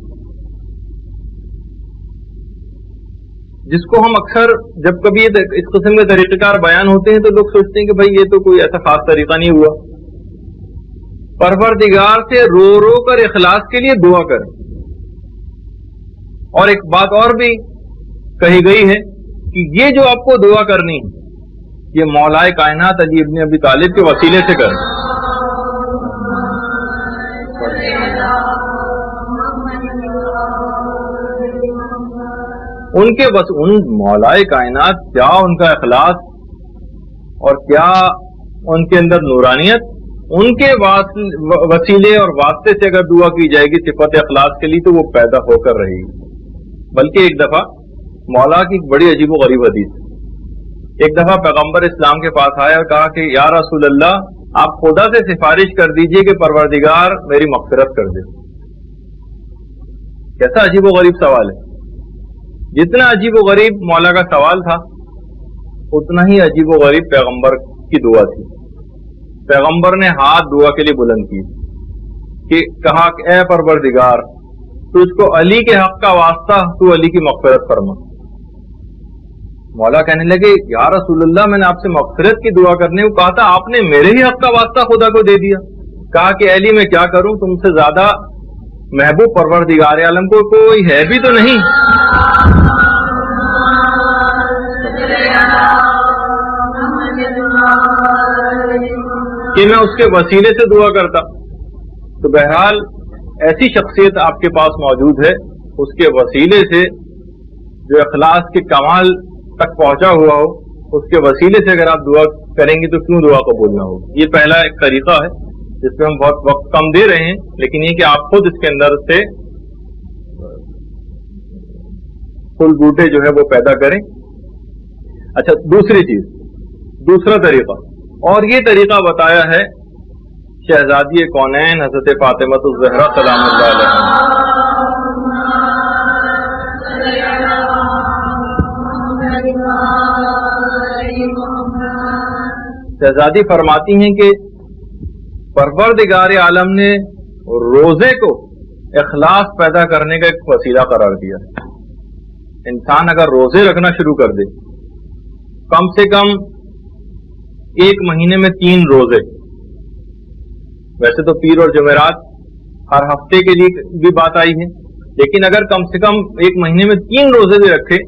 جس کو ہم اکثر جب کبھی اس قسم کے طریقہ کار بیان ہوتے ہیں تو لوگ سوچتے ہیں کہ بھائی یہ تو کوئی ایسا خاص طریقہ نہیں ہوا. پروردگار سے رو رو کر اخلاص کے لیے دعا کریں. اور ایک بات اور بھی کہی گئی ہے کہ یہ جو آپ کو دعا کرنی ہے یہ مولائے کائنات علی ابن ابی طالب کے وسیلے سے کریں. ان کے بس ان مولائے کائنات کیا ان کا اخلاص اور کیا ان کے اندر نورانیت, ان کے وسیلے اور واسطے سے اگر دعا کی جائے گی صفت اخلاص کے لیے تو وہ پیدا ہو کر رہے گی. بلکہ ایک دفعہ مولا کی ایک بڑی عجیب و غریب حدیث, ایک دفعہ پیغمبر اسلام کے پاس آیا اور کہا کہ یا رسول اللہ, آپ خدا سے سفارش کر دیجئے کہ پروردگار میری مغفرت کر دے. کیسا عجیب و غریب سوال ہے. جتنا عجیب و غریب مولا کا سوال تھا اتنا ہی عجیب و غریب پیغمبر کی دعا تھی. پیغمبر نے ہاتھ دعا کے لیے بلند کی کہ کہا کہ اے پروردگار, تجھ کو علی کے حق کا واسطہ تو علی کی مغفرت فرما. مولا کہنے لگے یا رسول اللہ, میں نے آپ سے مغفرت کی دعا کرنے کو کہا تھا, آپ نے میرے ہی حق کا واسطہ خدا کو دے دیا. کہا کہ علی میں کیا کروں, تم سے زیادہ محبوب پروردگار عالم کو کوئی ہے بھی تو نہیں. کہ میں اس کے وسیلے سے دعا کرتا. تو بہرحال ایسی شخصیت آپ کے پاس موجود ہے, اس کے وسیلے سے جو اخلاص کے کمال تک پہنچا ہوا ہو, اس کے وسیلے سے اگر آپ دعا کریں گے تو کیوں دعا قبول نہ ہو. یہ پہلا ایک طریقہ ہے جس پہ ہم بہت وقت کم دے رہے ہیں, لیکن یہ کہ آپ خود اس کے اندر سے پھول بوٹے جو ہے وہ پیدا کریں. اچھا, دوسری چیز, دوسرا طریقہ, اور یہ طریقہ بتایا ہے شہزادی کونین حضرت فاطمہ الزہرا سلام اللہ علیہ. شہزادی فرماتی ہیں کہ پروردگار عالم نے روزے کو اخلاص پیدا کرنے کا ایک وسیلہ قرار دیا. انسان اگر روزے رکھنا شروع کر دے, کم سے کم ایک مہینے میں 3 روزے, ویسے تو پیر اور جمعرات ہر ہفتے کے لیے بھی بات آئی ہے, لیکن اگر کم سے کم ایک مہینے میں 3 روزے بھی رکھے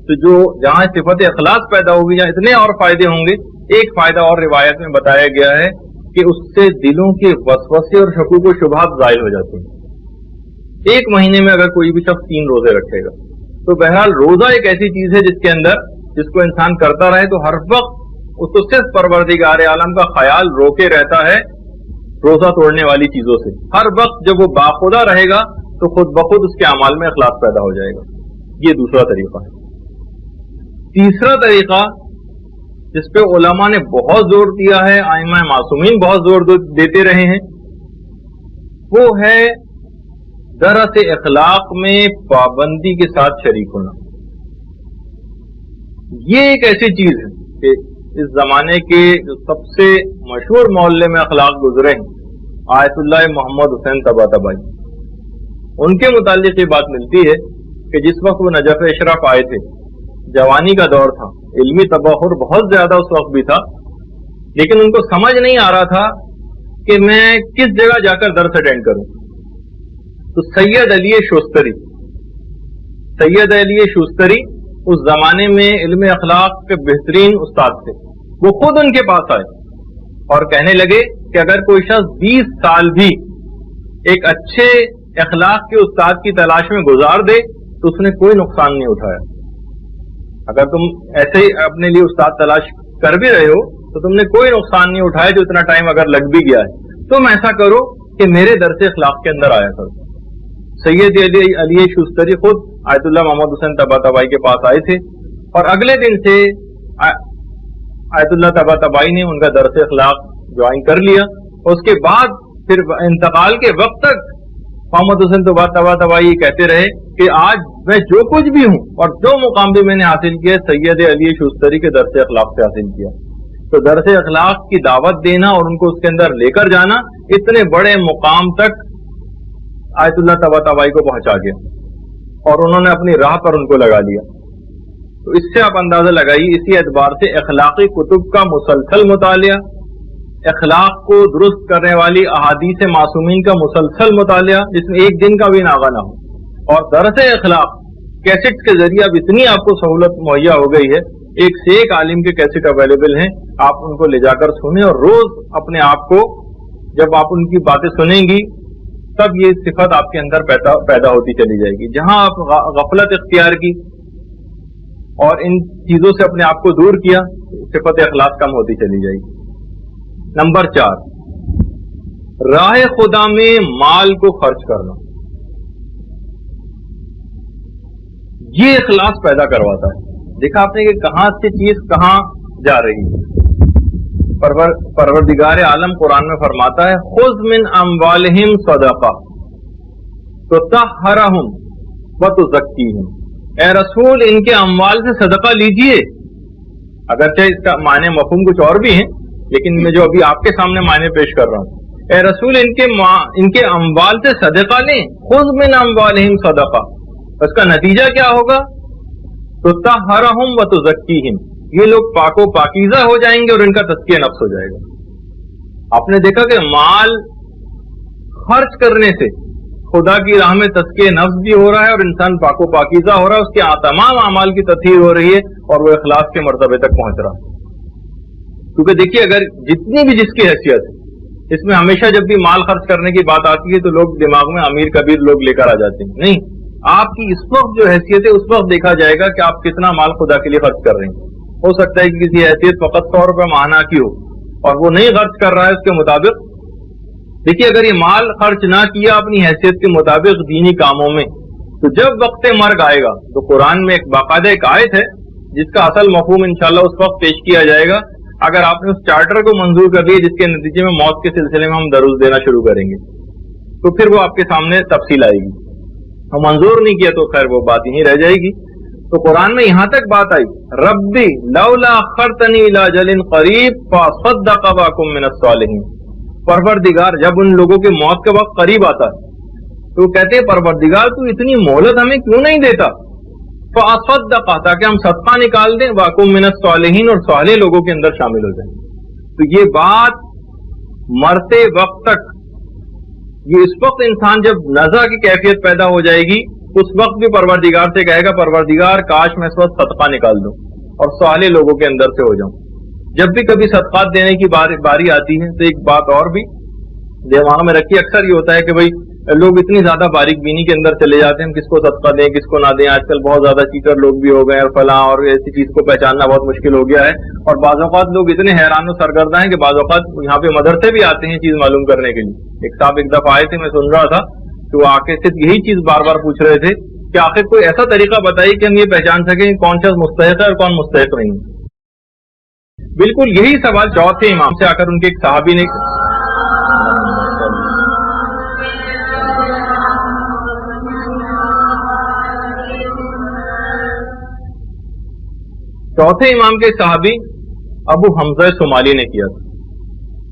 تو جو جہاں صفت اخلاص پیدا ہوگی, جہاں اتنے اور فائدے ہوں گے. ایک فائدہ اور روایت میں بتایا گیا ہے کہ اس سے دلوں کے وسوسے اور شکوک و شبہات ظاہر ہو جاتے ہیں. ایک مہینے میں اگر کوئی بھی شخص 3 روزے رکھے گا تو بہرحال روزہ ایک ایسی چیز ہے جس کے اندر جس کو انسان کرتا رہے تو ہر وقت اس کو صرف پروردگار عالم کا خیال روکے رہتا ہے. روزہ توڑنے والی چیزوں سے. ہر وقت جب وہ باخدا رہے گا تو خود بخود اس کے اعمال میں اخلاص پیدا ہو جائے گا. یہ دوسرا طریقہ ہے. تیسرا طریقہ جس پہ علماء نے بہت زور دیا ہے, ائمہ معصومین بہت زور دیتے رہے ہیں, وہ ہے درس اخلاق میں پابندی کے ساتھ شریک ہونا. یہ ایک ایسی چیز ہے کہ اس زمانے کے جو سب سے مشہور محلے میں اخلاق گزرے ہیں, آیت اللہ محمد حسین طباطبائی, ان کے متعلق یہ بات ملتی ہے کہ جس وقت وہ نجف اشرف آئے تھے, جوانی کا دور تھا, علمی تبحر بہت زیادہ اس وقت بھی تھا, لیکن ان کو سمجھ نہیں آ رہا تھا کہ میں کس جگہ جا کر درس اٹینڈ کروں. تو سید علی شوستری اس زمانے میں علم اخلاق کے بہترین استاد تھے. وہ خود ان کے پاس آئے اور کہنے لگے کہ اگر کوئی شخص 20 سال بھی ایک اچھے اخلاق کے استاد کی تلاش میں گزار دے تو اس نے کوئی نقصان نہیں اٹھایا. اگر تم ایسے ہی اپنے لیے استاد تلاش کر بھی رہے ہو تو تم نے کوئی نقصان نہیں اٹھایا, جو اتنا ٹائم اگر لگ بھی گیا ہے. تم ایسا کرو کہ میرے درس اخلاق کے اندر آیا کرو. سید علی شوستری خود آیت اللہ محمد حسین طباطبائی کے پاس آئے تھے اور اگلے دن سے آیت اللہ طباطبائی نے ان کا درس اخلاق جوائن کر لیا. اس کے بعد پھر انتقال کے وقت تک محمد حسین طباطبائی کہتے رہے کہ آج میں جو کچھ بھی ہوں اور جو مقام بھی میں نے حاصل کیا سید علی شوستری کے درس اخلاق سے حاصل کیا. تو درس اخلاق کی دعوت دینا اور ان کو اس کے اندر لے کر جانا اتنے بڑے مقام تک آیت اللہ طباطبائی کو پہنچا گیا اور انہوں نے اپنی راہ پر ان کو لگا لیا. تو اس سے آپ اندازہ لگائیے, اسی اعتبار سے اخلاقی کتب کا مسلسل مطالعہ, اخلاق کو درست کرنے والی احادیث معصومین کا مسلسل مطالعہ جس میں ایک دن کا بھی ناغہ نہ ہو, اور درس اخلاق کیسٹ کے ذریعے اب اتنی آپ کو سہولت مہیا ہو گئی ہے, ایک سے ایک عالم کے کیسٹ اویلیبل ہیں, آپ ان کو لے جا کر سنیں اور روز اپنے آپ کو جب آپ ان کی باتیں سنیں گی تب یہ صفت آپ کے اندر پیدا ہوتی چلی جائے گی. جہاں آپ غفلت اختیار کی اور ان چیزوں سے اپنے آپ کو دور کیا, صفت اخلاص کم ہوتی چلی جائے گی. نمبر 4, راہ خدا میں مال کو خرچ کرنا. یہ اخلاص پیدا کرواتا ہے. دیکھا آپ نے کہ کہاں سے چیز کہاں جا رہی ہے. پروردگار عالم قرآن میں فرماتا ہے خذ من اموالہم صدقہ تطہرہم وتزکیہم. اے رسول ان کے اموال سے صدقہ لیجئے. اگرچہ اس کا معنی مفہوم کچھ اور بھی ہیں, لیکن میں جو ابھی آپ کے سامنے معنی پیش کر رہا ہوں, اے رسول ان کے اموال سے صدقہ لیں. خذ من اموالہم صدقہ, اس کا نتیجہ کیا ہوگا؟ تطہرہم وتزکیہم, یہ لوگ پاک و پاکیزہ ہو جائیں گے اور ان کا تزکیہ نفس ہو جائے گا. آپ نے دیکھا کہ مال خرچ کرنے سے خدا کی راہ میں تزکیہ نفس بھی ہو رہا ہے اور انسان پاک و پاکیزہ ہو رہا ہے, اس کے تمام اعمال کی تطہیر ہو رہی ہے اور وہ اخلاص کے مرتبے تک پہنچ رہا ہے. کیونکہ دیکھیے اگر جتنی بھی جس کی حیثیت ہے, اس میں ہمیشہ جب بھی مال خرچ کرنے کی بات آتی ہے تو لوگ دماغ میں امیر کبیر لوگ لے کر آ جاتے ہیں. نہیں, آپ کی اس وقت جو حیثیت ہے اس وقت دیکھا جائے گا کہ آپ کتنا مال خدا کے لیے خرچ کر رہے ہیں. ہو سکتا ہے کہ کسی حیثیت فقط 100 روپے ماہانہ کی ہو اور وہ نہیں خرچ کر رہا ہے اس کے مطابق. دیکھیے اگر یہ مال خرچ نہ کیا اپنی حیثیت کے مطابق دینی کاموں میں, تو جب وقت مرگ آئے گا تو قرآن میں ایک باقاعدہ ایک آیت ہے جس کا اصل مفہوم انشاءاللہ اس وقت پیش کیا جائے گا اگر آپ نے اس چارٹر کو منظور کر لیا جس کے نتیجے میں موت کے سلسلے میں ہم دروس دینا شروع کریں گے, تو پھر وہ آپ کے سامنے تفصیل آئے گی. ہم منظور نہیں کیا تو خیر وہ بات یہیں رہ جائے گی. تو قرآن میں یہاں تک بات آئی, ربی لولا اخرتنی الی اجل قریب فاصدق واکن من الصالحین. پروردگار جب ان لوگوں کے موت کا وقت قریب آتا ہے تو کہتے ہیں پروردگار تو اتنی مہلت ہمیں کیوں نہیں دیتا, فاصدق تاکہ ہم صدقہ نکال دیں, واکن من الصالحین اور صالح لوگوں کے اندر شامل ہو جائیں. تو یہ بات مرتے وقت تک, یہ اس وقت انسان جب نزع کی کیفیت پیدا ہو جائے گی اس وقت بھی پروردگار سے کہے گا پروردگار کاش میں اس وقت صدقہ نکال دوں اور صالح لوگوں کے اندر سے ہو جاؤں. جب بھی کبھی صدقات دینے کی باری آتی ہے تو ایک بات اور بھی دماغ میں رکھی, اکثر یہ ہوتا ہے کہ بھئی لوگ اتنی زیادہ باریک بینی کے اندر چلے جاتے ہیں، ہم کس کو صدقہ دیں کس کو نہ دیں، آج کل بہت زیادہ چیٹر لوگ بھی ہو گئے اور فلاں، اور ایسی چیز کو پہچاننا بہت مشکل ہو گیا ہے. اور بعض اوقات لوگ اتنے حیران و سرگردہ ہیں کہ بعض اوقات یہاں پہ مدرسے بھی آتے ہیں چیز معلوم کرنے کے لیے. ایک صاحب ایک دفعہ آئے تھے، میں سن رہا تھا کہ وہ آ کے صرف یہی چیز بار بار پوچھ رہے تھے کہ آخر کوئی ایسا طریقہ بتائیے کہ ہم یہ پہچان سکیں کون شخص مستحق ہے اور کون مستحق نہیں. بالکل یہی سوال چوتھے امام سے آ کر ان کے ایک صحابی نے چوتھے امام کے صحابی ابو حمزہ سمالی نے کیا تھا.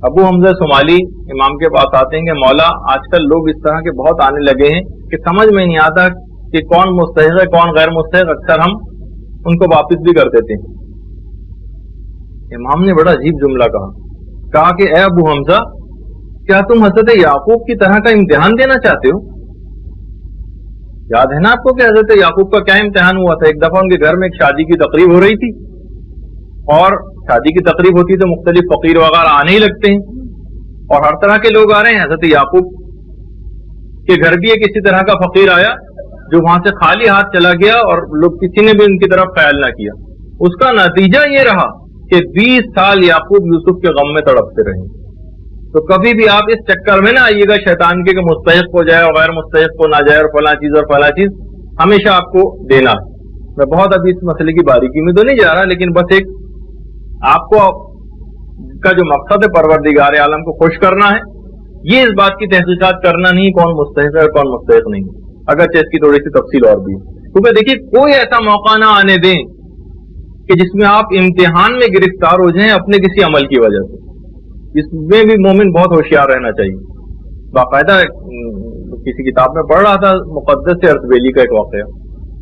ابو حمزہ سمالی امام کے پاس آتے ہیں کہ مولا آج کل لوگ اس طرح کے بہت آنے لگے ہیں کہ سمجھ میں نہیں آتا کہ کون مستحق ہے کون غیر مستحق، اکثر ہم ان کو واپس بھی کر دیتے ہیں. امام نے بڑا عجیب جملہ کہا کہ اے ابو حمزہ، کیا تم حضرت یعقوب کی طرح کا امتحان دینا چاہتے ہو؟ یاد ہے نا آپ کو کہ حضرت یعقوب کا کیا امتحان ہوا تھا؟ ایک دفعہ ان کے گھر میں ایک شادی کی تقریب ہو رہی تھی، اور شادی کی تقریب ہوتی تو مختلف فقیر وغیرہ آنے ہی لگتے ہیں، اور ہر طرح کے لوگ آ رہے ہیں. حضرت یعقوب کے گھر بھی ایک اسی طرح کا فقیر آیا جو وہاں سے خالی ہاتھ چلا گیا، اور لوگ کسی نے بھی ان کی طرف خیال نہ کیا. اس کا نتیجہ یہ رہا کہ 20 سال یعقوب یوسف کے غم میں تڑپتے رہے. تو کبھی بھی آپ اس چکر میں نہ آئیے گا شیطان کے کہ مستحق کو جائے اور غیر مستحق کو نہ جائے اور فلاں چیز ہمیشہ آپ کو دینا. میں بہت ابھی اس مسئلے کی باریکی میں تو نہیں جا رہا، لیکن بس ایک آپ کو کا جو مقصد ہے پروردگار عالم کو خوش کرنا ہے، یہ اس بات کی تحقیقات کرنا نہیں کون مستحق ہے اور کون مستحق نہیں. اگرچہ اس کی تھوڑی سی تفصیل اور بھی ہے، کیونکہ دیکھیے کوئی ایسا موقع نہ آنے دیں کہ جس میں آپ امتحان میں گرفتار ہو جائیں اپنے کسی عمل کی وجہ سے. اس میں بھی مومن بہت ہوشیار رہنا چاہیے. باقاعدہ کسی کتاب میں پڑھ رہا تھا مقدس ارطبیلی کا ایک واقعہ.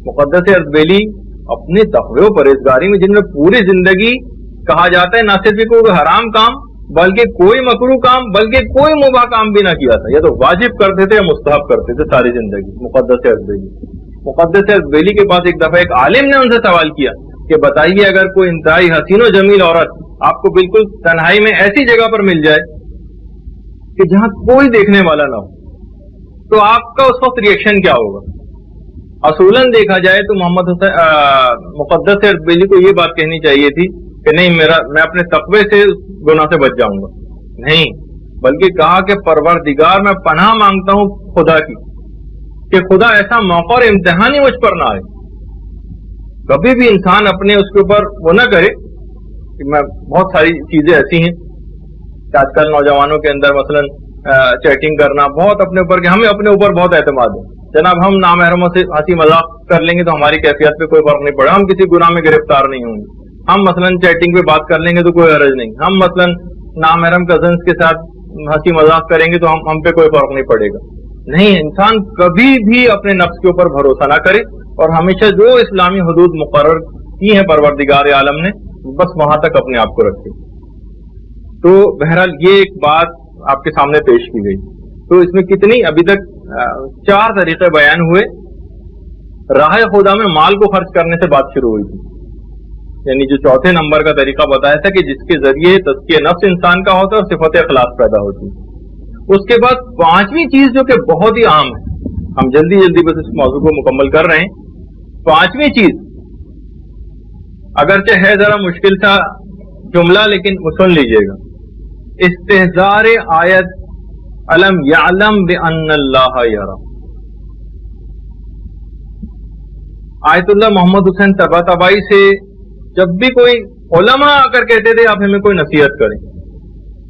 مقدس ارطبیلی اپنے تقوی و پرہیزگاری میں، جن میں پوری زندگی کہا جاتا ہے نہ صرف کوئی حرام کام بلکہ کوئی مکروہ کام بلکہ کوئی مباح کام بھی نہ کیا تھا، یا تو واجب کرتے تھے یا مستحب کرتے تھے ساری زندگی. مقدس ارطبیلی کے پاس ایک دفعہ ایک عالم نے ان سے سوال کیا کہ بتائیے اگر کوئی انتہائی حسین و جمیل عورت آپ کو بالکل تنہائی میں ایسی جگہ پر مل جائے کہ جہاں کوئی دیکھنے والا نہ ہو تو آپ کا اس وقت ریئیکشن کیا ہوگا؟ اصولاً دیکھا جائے تو محمد مقدس ارطبیلی کو یہ بات کہنی چاہیے تھی کہ نہیں میں اپنے تقوی سے گناہ سے بچ جاؤں گا، نہیں، بلکہ کہا کہ پروردگار میں پناہ مانگتا ہوں خدا کی کہ خدا ایسا موقع اور امتحان ہی مجھ پر نہ آئے. کبھی بھی انسان اپنے اس کے اوپر وہ نہ کرے کہ میں بہت ساری چیزیں ایسی ہیں کہ آج کل نوجوانوں کے اندر مثلاً چیٹنگ کرنا بہت اپنے اوپر، کہ ہمیں اپنے اوپر بہت اعتماد ہے. جناب ہم نامحرموں سے ہنسی مذاق کر لیں گے تو ہماری کیفیت پہ کوئی فرق نہیں پڑا، ہم کسی گناہ میں گرفتار نہیں ہوں گے. ہم مثلاً چیٹنگ پہ بات کر لیں گے تو کوئی حرج نہیں. ہم مثلاً نامحرم کزنس کے ساتھ ہنسی مذاق کریں گے تو ہم پہ کوئی فرق نہیں پڑے گا. نہیں، انسان کبھی بھی اپنے نفس کے اوپر بھروسہ نہ کرے، اور ہمیشہ جو اسلامی حدود مقرر کی ہیں پروردگار عالم نے بس وہاں تک اپنے آپ کو رکھے. تو بہرحال یہ ایک بات آپ کے سامنے پیش کی گئی. تو اس میں کتنی ابھی تک 4 طریقے بیان ہوئے. راہ خدا میں مال کو خرچ کرنے سے بات شروع ہوئی تھی، یعنی جو چوتھے نمبر کا طریقہ بتایا تھا کہ جس کے ذریعے تزکیہ نفس انسان کا ہوتا ہے اور صفت اخلاص پیدا ہوتی ہے. اس کے بعد 5ویں چیز جو کہ بہت ہی عام ہے، ہم جلدی بس اس موضوع کو مکمل کر رہے ہیں. 5ویں چیز اگرچہ ہے ذرا مشکل تھا جملہ لیکن سن لیجئے گا. استحضار آیت علم یعلم بان اللہ یرا. آیت اللہ محمد حسین طباطبائی سے جب بھی کوئی علماء آ کر کہتے تھے آپ ہمیں کوئی نصیحت کریں،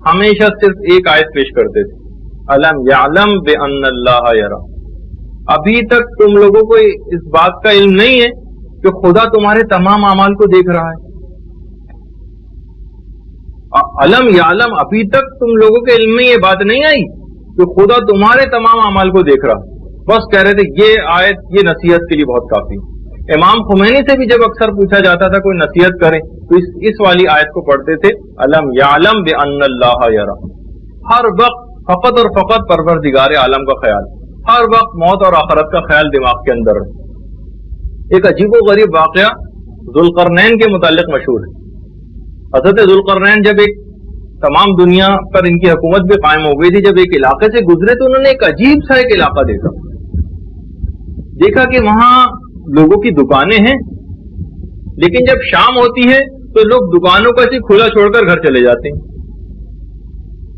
ہمیشہ صرف ایک آیت پیش کرتے تھے، علم یعلم بان اللہ یرا. ابھی تک تم لوگوں کو اس بات کا علم نہیں ہے کہ خدا تمہارے تمام اعمال کو دیکھ رہا ہے. علم یعلم، ابھی تک تم لوگوں کے علم میں یہ بات نہیں آئی کہ خدا تمہارے تمام اعمال کو دیکھ رہا. بس کہہ رہے تھے یہ آیت یہ نصیحت کے لیے بہت کافی. امام خمینی سے بھی جب اکثر پوچھا جاتا تھا کوئی نصیحت کرے تو اس والی آیت کو پڑھتے تھے، علم یعلم بان اللہ یرا. ہر وقت فقط اور فقط پروردگار عالم کا خیال، ہر وقت موت اور آخرت کا خیال دماغ کے اندر ہے. ایک عجیب و غریب واقعہ ذوالقرنین کے متعلق مشہور ہے. حضرت ذوالقرنین جب ایک تمام دنیا پر ان کی حکومت بھی قائم ہو گئی تھی. جب ایک علاقے سے گزرے تو انہوں نے ایک عجیب سا ایک علاقہ دیکھا کہ وہاں لوگوں کی دکانیں ہیں, لیکن جب شام ہوتی ہے تو لوگ دکانوں کو ایسے کھلا چھوڑ کر گھر چلے جاتے ہیں.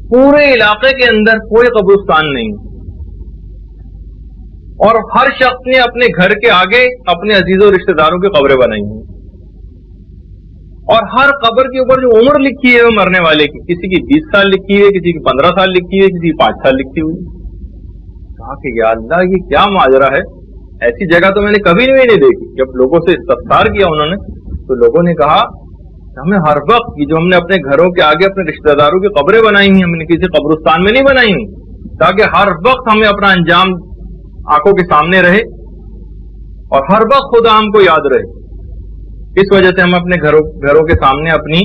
پورے علاقے کے اندر کوئی قبرستان نہیں, اور ہر شخص نے اپنے گھر کے آگے اپنے عزیزوں رشتہ داروں کی قبریں بنائی ہیں, اور ہر قبر کے اوپر جو عمر لکھی ہے وہ مرنے والے کی, کسی کی 20 سال لکھی ہے, کسی کی 15 سال لکھی ہے, کسی کی 5 سال لکھی ہوئی. کہا کہ یا اللہ یہ کیا ماجرا ہے, ایسی جگہ تو میں نے کبھی نہیں دیکھی. جب لوگوں سے استفسار کیا انہوں نے تو لوگوں نے کہا ہمیں ہر وقت یہ جو ہم نے اپنے گھروں کے آگے اپنے رشتہ داروں کی قبریں بنائی ہیں, ہم نے کسی قبرستان میں نہیں بنائی ہیں, تاکہ ہر وقت ہمیں اپنا انجام آنکھوں کے سامنے رہے اور ہر وقت خدا ہم کو یاد رہے. اس وجہ سے ہم اپنے گھروں کے سامنے اپنی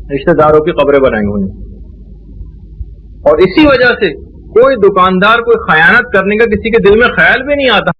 رشتہ داروں کی قبریں بنائی ہوئی ہیں. اور اسی وجہ سے کوئی دکاندار کوئی خیانت کرنے کا کسی کے دل میں خیال بھی نہیں آتا.